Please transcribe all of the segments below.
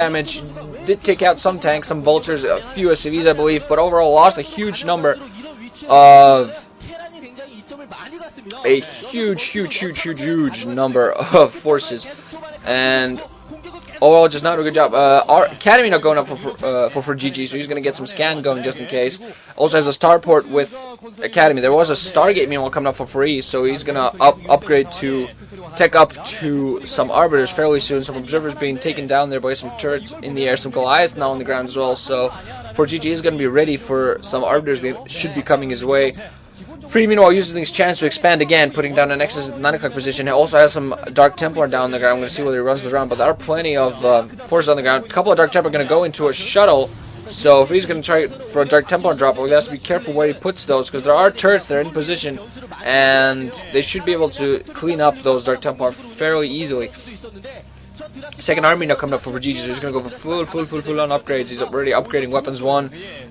damage. Did take out some tanks, some vultures, a few SCVs, I believe, but overall lost a huge number of huge number of forces, and overall just not a good job. Our Academy not going up for ForGG, so he's going to get some scan going just in case. Also has a starport with Academy. There was a Stargate meanwhile coming up for free, so he's going to upgrade to tech up to some Arbiters fairly soon. Some Observers being taken down there by some turrets in the air, some Goliaths now on the ground as well, so ForGG is going to be ready for some Arbiters that should be coming his way. Free, meanwhile, uses this chance to expand again, putting down a Nexus at the 9 o'clock position. He also has some Dark Templar down the ground. I'm going to see whether he runs this around, but there are plenty of forces on the ground. A couple of Dark Templar are going to go into a shuttle, so if he's going to try for a Dark Templar drop, he has to be careful where he puts those, because there are turrets that are in position, and they should be able to clean up those Dark Templar fairly easily. Second army now coming up for ForGG, so he's going to go for full on upgrades. He's already upgrading weapons 1,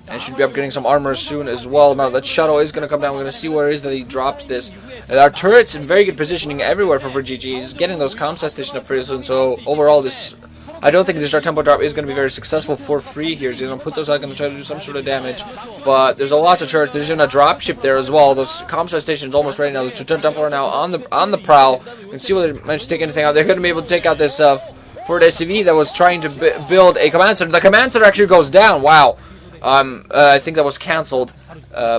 and should be upgrading some armor soon as well. Now that shuttle is going to come down. We're going to see where it is that he drops this. Our turrets in very good positioning everywhere for ForGG. He's getting those comsat station up pretty soon, so overall this, I don't think this Dark Temple drop is going to be very successful for free here. He's going to put those out, going to try to do some sort of damage, but there's a lot of turrets. There's even a dropship there as well. Those comsat stations almost ready now. The two Templar are now on the prowl. You can see whether they manage to take anything out. They're going to be able to take out this for the SCV that was trying to build a command center. The command center actually goes down. Wow. I think that was cancelled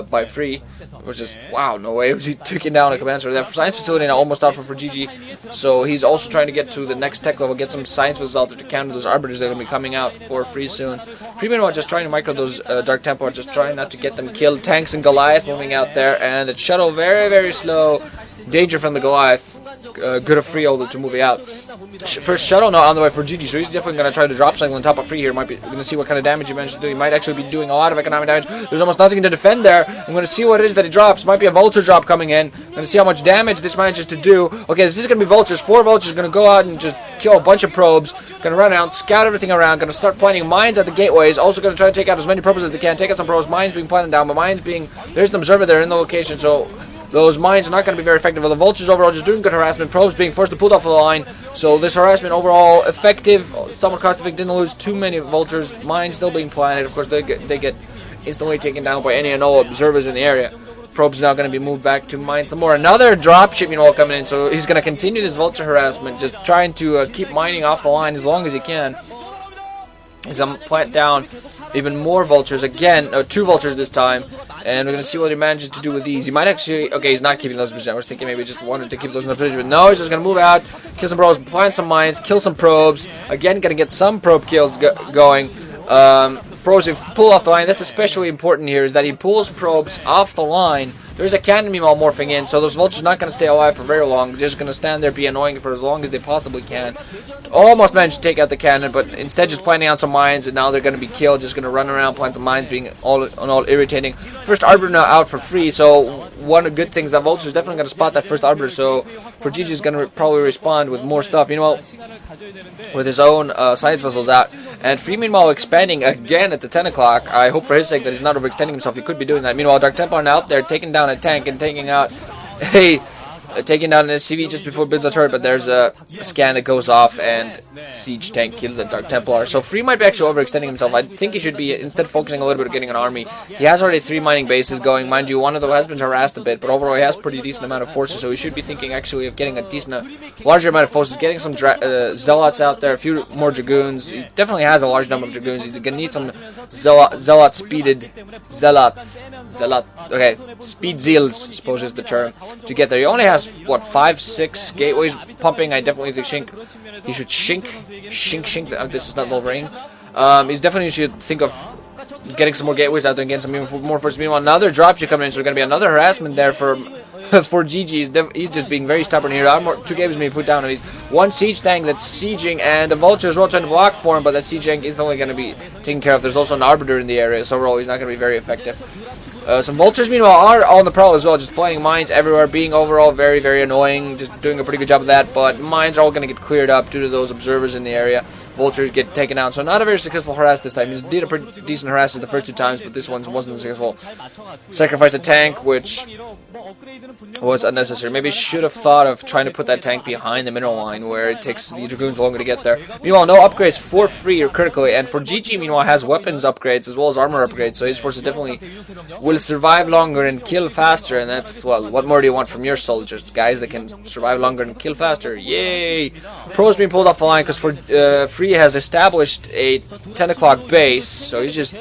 by free. It was just, wow, no way was he taking down a command center. That science facility now almost out for ForGG, so he's also trying to get to the next tech level, get some science facility to counter those Arbiters that are going to be coming out for free soon. Free, meanwhile, just trying to micro those Dark Templar, just trying not to get them killed. Tanks and Goliath moving out there, and the shuttle very slow. Danger from the Goliath. Good of free to moving out. First shuttle now on the way for ForGG, so he's definitely going to try to drop something on top of free here. We're going to see what kind of damage he manages to do. He might actually be doing a lot of economic damage. There's almost nothing to defend there. I'm going to see what it is that he drops. Might be a Vulture drop coming in. I'm going to see how much damage this manages to do. Okay, this is going to be Vultures. 4 Vultures are going to go out and just kill a bunch of probes. Going to run out, scout everything around. Going to start planting mines at the gateways. Also going to try to take out as many probes as they can. Take out some probes. Mines being planted down, but mines being... There's an observer there in the location, so... Those mines are not going to be very effective. The Vultures overall just doing good harassment. Probes being forced to pull off the line. So this harassment overall effective. Somewhat cost effective. Didn't lose too many Vultures. Mines still being planted. Of course, they get instantly taken down by any and all observers in the area. Probes now going to be moved back to mine some more. Another dropship, coming in. So he's going to continue this Vulture harassment. Just trying to keep mining off the line as long as he can. He's going to plant down even more Vultures again. 2 Vultures this time. And we're going to see what he manages to do with these. He might actually... Okay, he's not keeping those in position. I was thinking maybe he just wanted to keep those in the position. But no, he's just going to move out, kill some probes, plant some mines, kill some probes. Again, going to get some probe kills going. Probes pull off the line. That's especially important here, is that he pulls probes off the line. There's a cannon meanwhile morphing in, so those Vultures not going to stay alive for very long. They're just going to stand there, be annoying for as long as they possibly can. Almost managed to take out the cannon, but instead just planting on some mines, and now they're going to be killed. Just going to run around, plant some mines, being all irritating. First Arbiter now out for free, so one of the good things that Vulture is definitely going to spot that first Arbiter, so ForGG is going to probably respond with more stuff. Meanwhile, with his own science vessels out, and Free meanwhile expanding again at the 10 o'clock. I hope for his sake that he's not overextending himself. He could be doing that. Meanwhile, Dark Templar now out there taking down a tank and taking out taking down an SCV just before builds a turret, but there's a scan that goes off and siege tank kills the Dark Templar. So Free might be actually overextending himself. I think he should be instead focusing a little bit on getting an army. He has already 3 mining bases going. Mind you, one of them has been harassed a bit, but overall he has pretty decent amount of forces, so he should be thinking actually of getting a larger amount of forces, getting some zealots out there, a few more dragoons. He definitely has a large number of dragoons. He's going to need some speed zeals, I suppose is the term, to get there. He only has, what, 5, 6 gateways pumping. I definitely think he should shink. This is not Wolverine. He's definitely should think of getting some more gateways out there and getting some even more forces. Meanwhile, another dropship coming in, so there's going to be another harassment there for ForGG. He's just being very stubborn here. 2 gateways being put down, and one siege tank that's sieging, and the Vulture is well trying to block for him, but that siege tank is only going to be taken care of. There's also an Arbiter in the area, so overall he's not going to be very effective. Some Vultures, meanwhile, are on the prowl as well, just planting mines everywhere, being overall very annoying, just doing a pretty good job of that, but mines are all going to get cleared up due to those observers in the area. Vultures get taken down. So not a very successful harass this time. He did a pretty decent harass the first 2 times, but this one wasn't successful. Sacrificed a tank, which was unnecessary. Maybe should have thought of trying to put that tank behind the mineral line where it takes the Dragoons longer to get there. Meanwhile, no upgrades for free or critically, and ForGG meanwhile has weapons upgrades as well as armor upgrades, so his forces definitely will survive longer and kill faster, and that's, well, what more do you want from your soldiers? Guys that can survive longer and kill faster. Yay! Pro's being pulled off the line because Free has established a 10 o'clock base, so he's just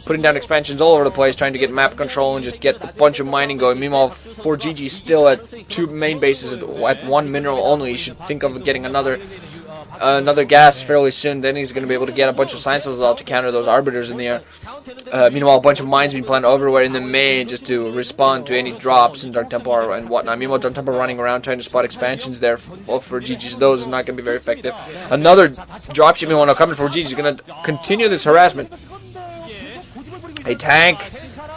putting down expansions all over the place, trying to get map control and just get a bunch of mining going. Meanwhile, ForGG still at 2 main bases at 1 mineral only. He should think of getting another gas fairly soon. Then he's going to be able to get a bunch of science cells out to counter those arbiters in the air. Meanwhile, a bunch of mines being planted everywhere in the main just to respond to any drops in Dark Templar and whatnot. Meanwhile, Dark Templar running around trying to spot expansions there for GG's. Those are not going to be very effective. Another dropship meanwhile coming for GG is going to continue this harassment. A tank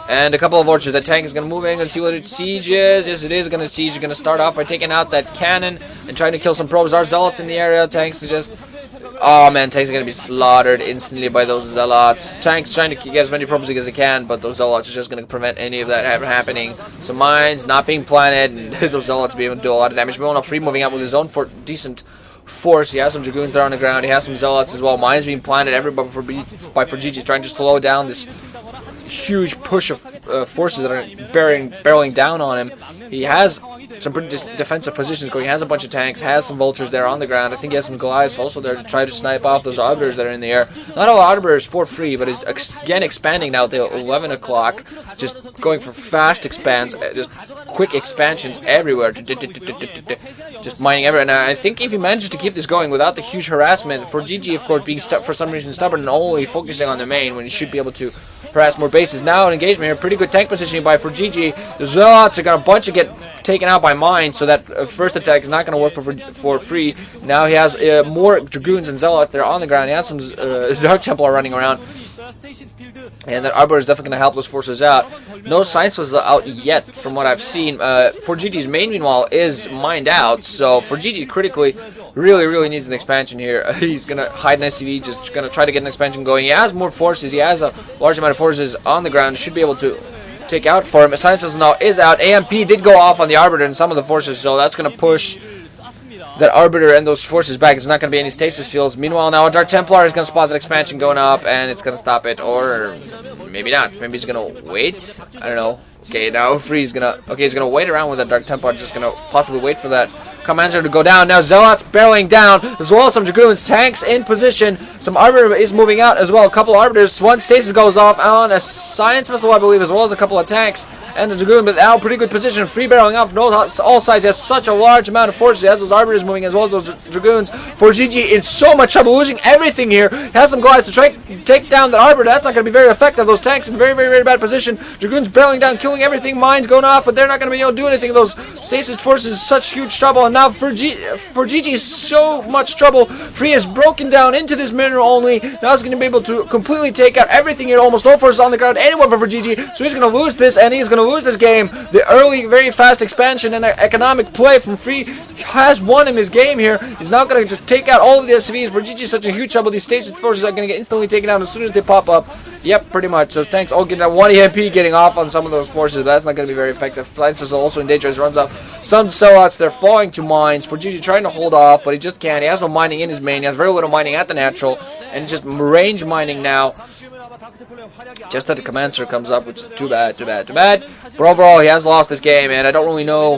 and a couple of Vultures. The tank is going to move in and see what it sieges. Yes, it is going to siege. It's going to start off by taking out that cannon and trying to kill some probes. Our zealots in the area. Tanks are just... Oh man, tanks are going to be slaughtered instantly by those zealots. Tanks trying to get as many probes as they can, but those zealots are just going to prevent any of that happening. Some mines not being planted, and those zealots being able to do a lot of damage. Meanwhile, Free moving out with his own decent force. He has some Dragoons there on the ground. He has some zealots as well. Mines being planted everybody by ForGG, trying to slow down this huge push of forces that are barreling down on him. He has some pretty defensive positions going. He has a bunch of tanks, has some Vultures there on the ground. I think he has some Goliaths also there to try to snipe off those arbiters that are in the air. Not all arbiters for free, but he's again expanding now to 11 o'clock, just going for fast expands, just quick expansions everywhere, just mining everywhere. And I think if he manages to keep this going without the huge harassment, ForGG of course being for some reason stubborn and only focusing on the main when he should be able to harass more bases. Now an engagement here, pretty good tank positioning by ForGG. The Zealots are going to a bunch of get taken out by mine, so that first attack is not going to work for Free. Now he has more Dragoons and Zealots that are on the ground. He has some Dark Templar running around, and that Arbiter is definitely going to help those forces out. No science was out yet from what I've seen. ForGG's main, meanwhile, is mined out, so ForGG critically really needs an expansion here. He's going to hide an SCV, just going to try to get an expansion going. He has more forces. He has a large amount of forces on the ground. Should be able to take out for him. Science Vessel now is out. AMP did go off on the Arbiter and some of the forces, so that's going to push that Arbiter and those forces back. There's not going to be any stasis fields. Meanwhile, now a Dark Templar is going to spot that expansion going up, and it's going to stop it, or maybe not. Maybe he's going to wait. I don't know. Okay, now Free's going to... Okay, he's going to wait around with that Dark Templar, just going to possibly wait for that Commander to go down. Now Zealots barreling down, as well as some Dragoons. Tanks in position. Some Arbiter is moving out as well. A couple of Arbiters. One stasis goes off on a Science Vessel, I believe, as well as a couple of tanks. And the Dragoon, but now pretty good position. Free barreling off from all sides. He has such a large amount of forces. He has those Arbiters moving as well as those Dragoons. ForGG in so much trouble, losing everything here. He has some Goliaths to try to take down the Arbiter. That's not going to be very effective. Those tanks in very bad position. Dragoons barreling down, killing everything. Mines going off, but they're not going to be able to do anything. Those stasis forces such huge trouble. And now ForGG is so much trouble. Free is broken down into this mineral only. Now he's going to be able to completely take out everything here. Almost no forces on the ground anywhere for ForGG. So he's going to lose this, and he's going to lose this game. The early, very fast expansion and economic play from Free has won him his game here. He's now going to just take out all of the SCVs. ForGG is such a huge trouble. These stasis forces are going to get instantly taken out as soon as they pop up. Yep, pretty much. Those tanks all getting that 1 EMP getting off on some of those forces, but that's not going to be very effective. Science is also in danger as he runs up. Some Zealots, they're falling to mines. ForGG trying to hold off, but he just can't. He has no mining in his main. He has very little mining at the natural, and just range mining now. Just that the command center comes up, which is too bad. But overall, he has lost this game, and I don't really know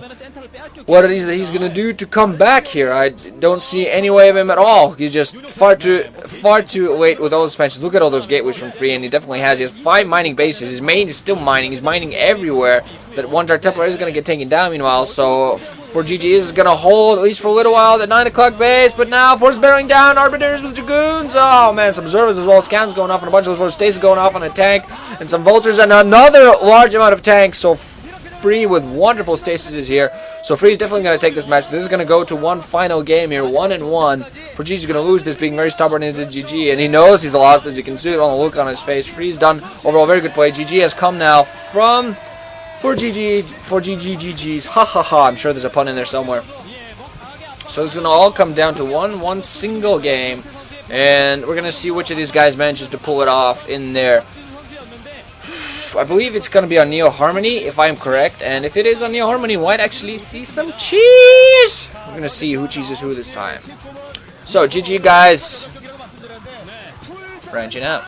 what it is that he's going to do to come back here. I don't see any way of him at all. He's just far too late with all those expansions. Look at all those gateways from Free, and he definitely has. He has 5 mining bases. His main is still mining. He's mining everywhere. That one Dark Templar is going to get taken down meanwhile, so ForGG is going to hold, at least for a little while, the 9 o'clock base, but now forces bearing down, Arbiters with Dragoons. Oh man, some Observers as well, scans going off, and a bunch of those forces, stasis going off on a tank, and some Vultures, and another large amount of tanks, so Free with wonderful stasis here. So Free is definitely going to take this match. This is going to go to one final game here, 1-1. ForGG is going to lose this, being very stubborn in his GG, and he knows he's lost, as you can see on the look on his face. Free's done overall very good play. GG has come now from ForGG's. Ha ha ha. I'm sure there's a pun in there somewhere. So it's going to all come down to one single game. And we're gonna see which of these guys manages to pull it off in there. I believe it's gonna be on Neo Harmony, if I am correct. And if it is on Neo Harmony, we might actually see some cheese. We're gonna see who cheeses who this time. So GG guys. Branching out.